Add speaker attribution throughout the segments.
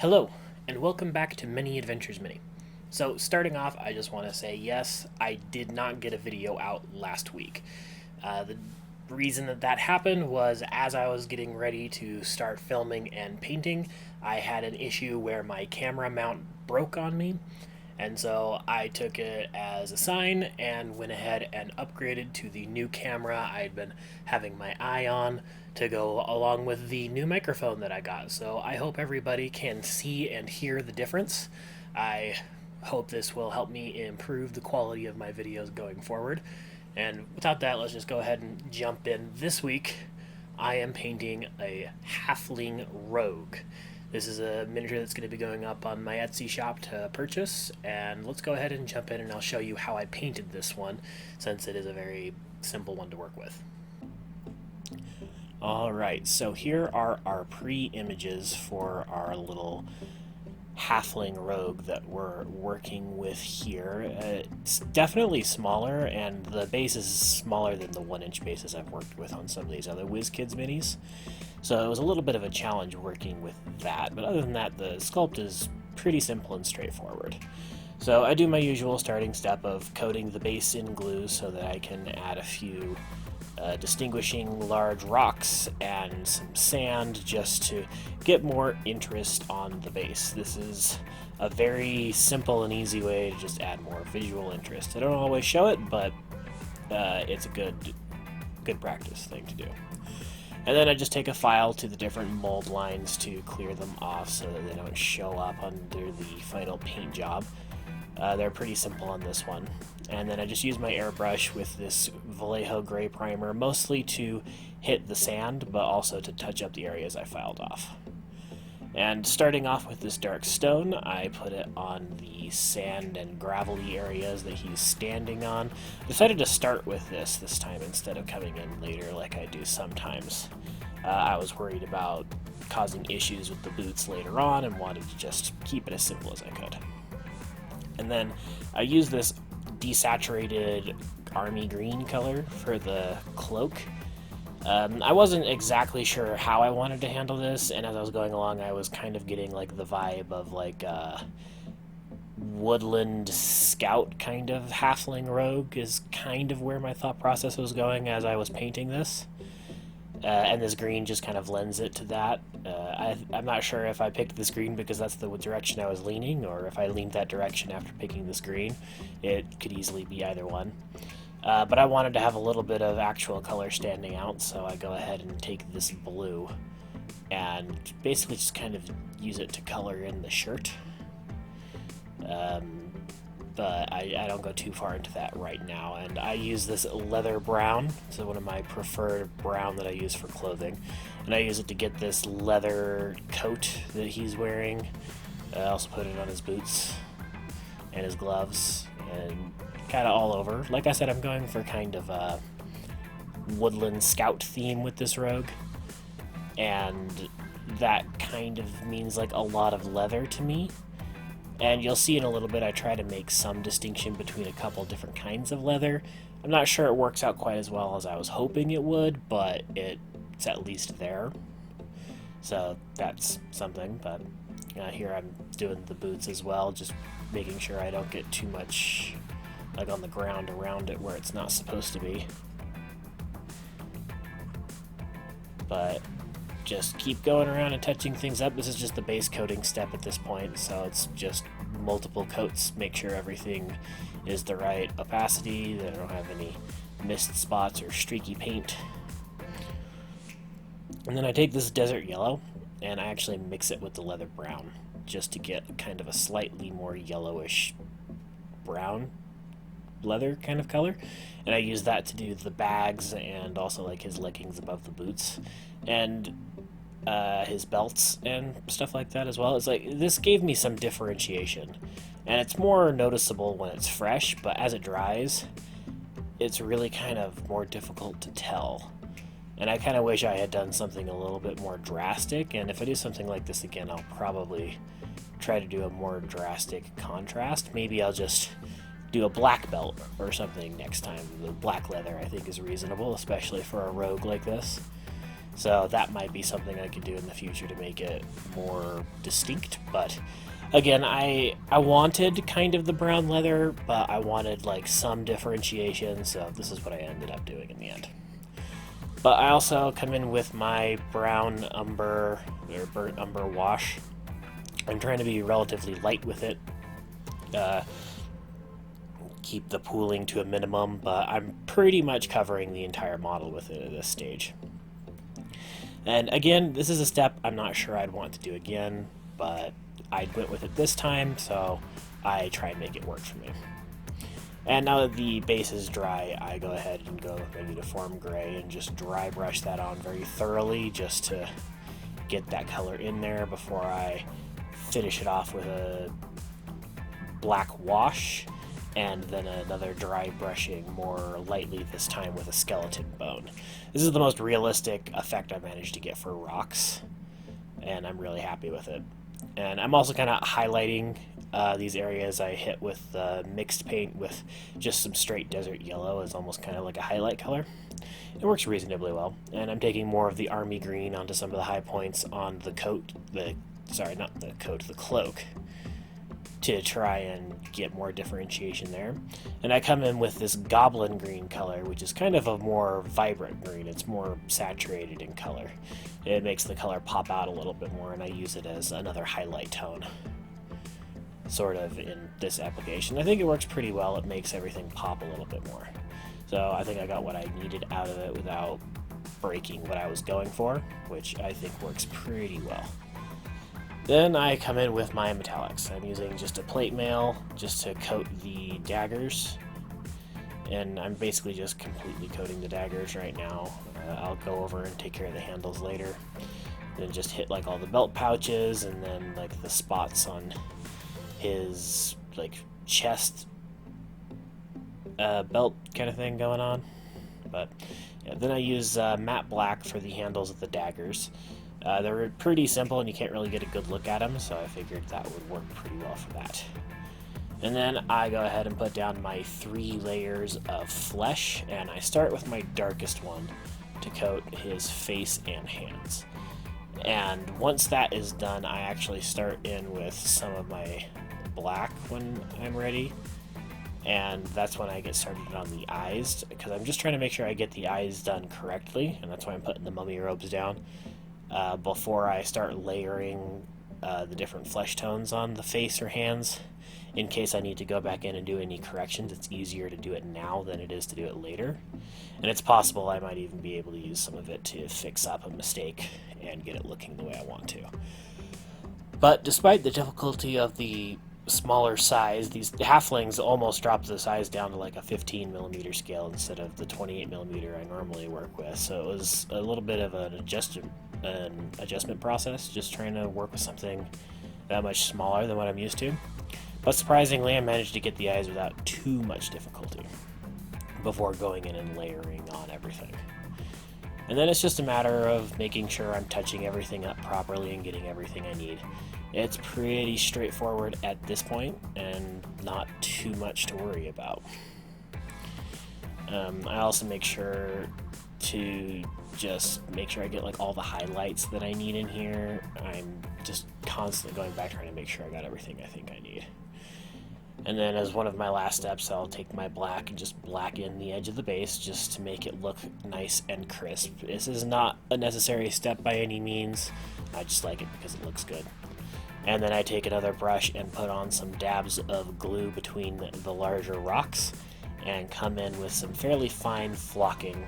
Speaker 1: Hello, and welcome back to Mini Adventures Mini. So, starting off, I just want to say yes, I did not get a video out last week. The reason that happened was as I was getting ready to start filming and painting, I had an issue where my camera mount broke on me, and so I took it as a sign and went ahead and upgraded to the new camera I'd been having my eye on to go along with the new microphone that I got. So I hope everybody can see and hear the difference. I hope this will help me improve the quality of my videos going forward. And without that, let's just go ahead and jump in. This week, I am painting a halfling rogue. This is a miniature that's going to be going up on my Etsy shop to purchase, and let's go ahead and jump in and I'll show you how I painted this one, since it is a very simple one to work with. Alright, so here are our pre-images for our little halfling rogue that we're working with here. It's definitely smaller, and the base is smaller than the 1-inch bases I've worked with on some of these other Wizkids minis. So it was a little bit of a challenge working with that, but other than that, the sculpt is pretty simple and straightforward. So I do my usual starting step of coating the base in glue so that I can add a few distinguishing large rocks and some sand just to get more interest on the base. This is a very simple and easy way to just add more visual interest. I don't always show it, but it's a good practice thing to do. And then I just take a file to the different mold lines to clear them off so that they don't show up under the final paint job. They're pretty simple on this one. And then I just use my airbrush with this Vallejo gray primer, mostly to hit the sand, but also to touch up the areas I filed off. And starting off with this dark stone, I put it on the sand and gravelly areas that he's standing on. I decided to start with this time instead of coming in later like I do sometimes. I was worried about causing issues with the boots later on and wanted to just keep it as simple as I could. And then I use this desaturated army green color for the cloak. I wasn't exactly sure how I wanted to handle this, and as I was going along I was kind of getting like the vibe of like woodland scout kind of halfling rogue is kind of where my thought process was going as I was painting this. And this green just kind of lends it to that. I'm not sure if I picked this green because that's the direction I was leaning, or if I leaned that direction after picking this green. It could easily be either one. But I wanted to have a little bit of actual color standing out, so I go ahead and take this blue and basically just kind of use it to color in the shirt. But I don't go too far into that right now. And I use this leather brown, so one of my preferred brown that I use for clothing. And I use it to get this leather coat that he's wearing. I also put it on his boots and his gloves and kind of all over. Like I said, I'm going for kind of a woodland scout theme with this rogue. And that kind of means like a lot of leather to me. And you'll see in a little bit I try to make some distinction between a couple different kinds of leather. I'm not sure it works out quite as well as I was hoping it would, but it's at least there. So that's something, but here I'm doing the boots as well, just making sure I don't get too much like on the ground around it where it's not supposed to be. But just keep going around and touching things up. This is just the base coating step at this point, so it's just multiple coats, make sure everything is the right opacity, that I don't have any mist spots or streaky paint. And then I take this desert yellow and I actually mix it with the leather brown just to get kind of a slightly more yellowish brown leather kind of color, and I use that to do the bags and also like his leggings above the boots and his belts and stuff like that as well. It's like this gave me some differentiation, and it's more noticeable when it's fresh, but as it dries it's really kind of more difficult to tell. And I kind of wish I had done something a little bit more drastic, and if I do something like this again I'll probably try to do a more drastic contrast. Maybe I'll just do a black belt or something next time. The black leather I think is reasonable, especially for a rogue like this. So that might be something I could do in the future to make it more distinct. But again, I wanted kind of the brown leather, but I wanted like some differentiation, so this is what I ended up doing in the end. But I also come in with my brown umber or burnt umber wash. I'm trying to be relatively light with it, uh, keep the pooling to a minimum, but I'm pretty much covering the entire model with it at this stage. And again, this is a step I'm not sure I'd want to do again, but I went with it this time, so I try and make it work for me. And now that the base is dry, I go ahead and go with my uniform gray and just dry brush that on very thoroughly just to get that color in there before I finish it off with a black wash and then another dry brushing more lightly this time with a skeleton bone. This is the most realistic effect I managed to get for rocks, and I'm really happy with it. And I'm also kind of highlighting these areas I hit with mixed paint with just some straight desert yellow as almost kind of like a highlight color. It works reasonably well, and I'm taking more of the army green onto some of the high points on the coat, the cloak, to try and get more differentiation there. And I come in with this goblin green color, which is kind of a more vibrant green. It's more saturated in color. It makes the color pop out a little bit more, and I use it as another highlight tone, sort of, in this application. I think it works pretty well. It makes everything pop a little bit more. So I think I got what I needed out of it without breaking what I was going for, which I think works pretty well. Then I come in with my metallics. I'm using just a plate mail just to coat the daggers, and I'm basically just completely coating the daggers right now. I'll go over and take care of the handles later. Then just hit like all the belt pouches and then like the spots on his like chest belt kind of thing going on. But yeah, then I use matte black for the handles of the daggers. They're pretty simple and you can't really get a good look at them, so I figured that would work pretty well for that. And then I go ahead and put down my 3 layers of flesh, and I start with my darkest one to coat his face and hands. And once that is done, I actually start in with some of my black when I'm ready, and that's when I get started on the eyes, because I'm just trying to make sure I get the eyes done correctly, and that's why I'm putting the mummy robes down before I start layering the different flesh tones on the face or hands. In case I need to go back in and do any corrections, it's easier to do it now than it is to do it later. And it's possible I might even be able to use some of it to fix up a mistake and get it looking the way I want to. But despite the difficulty of the smaller size, these halflings almost dropped the size down to like a 15mm scale instead of the 28mm I normally work with. So it was a little bit of an adjustment process, just trying to work with something that much smaller than what I'm used to. But surprisingly, I managed to get the eyes without too much difficulty before going in and layering on everything. And then it's just a matter of making sure I'm touching everything up properly and getting everything I need. It's pretty straightforward at this point and not too much to worry about. I also make sure to just make sure I get like all the highlights that I need in here. I'm just constantly going back trying to make sure I got everything I think I need. And then as one of my last steps, I'll take my black and just blacken the edge of the base just to make it look nice and crisp. This is not a necessary step by any means. I just like it because it looks good. And then I take another brush and put on some dabs of glue between the larger rocks and come in with some fairly fine flocking.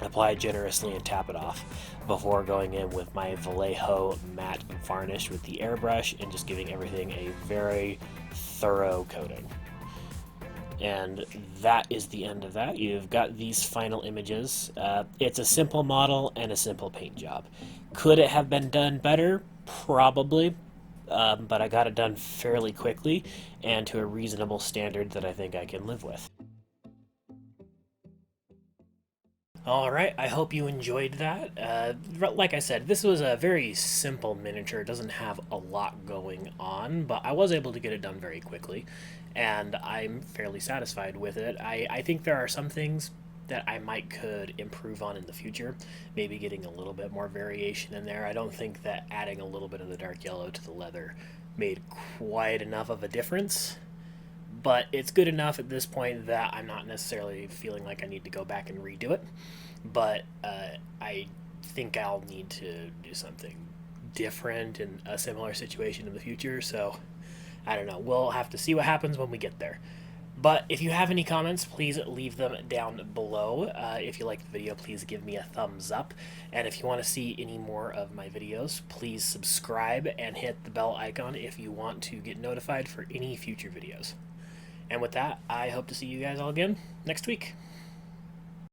Speaker 1: Apply generously and tap it off before going in with my Vallejo matte varnish with the airbrush and just giving everything a very thorough coating. And that is the end of that. You've got these final images. It's a simple model and a simple paint job. Could it have been done better? Probably. But I got it done fairly quickly and to a reasonable standard that I think I can live with. Alright, I hope you enjoyed that. Like I said, this was a very simple miniature. It doesn't have a lot going on, but I was able to get it done very quickly, and I'm fairly satisfied with it. I think there are some things that I might could improve on in the future. Maybe getting a little bit more variation in there. I don't think that adding a little bit of the dark yellow to the leather made quite enough of a difference, but it's good enough at this point that I'm not necessarily feeling like I need to go back and redo it. But I think I'll need to do something different in a similar situation in the future. So I don't know. We'll have to see what happens when we get there. But if you have any comments, please leave them down below. If you like the video, please give me a thumbs up. And if you want to see any more of my videos, please subscribe and hit the bell icon if you want to get notified for any future videos. And with that, I hope to see you guys all again next week.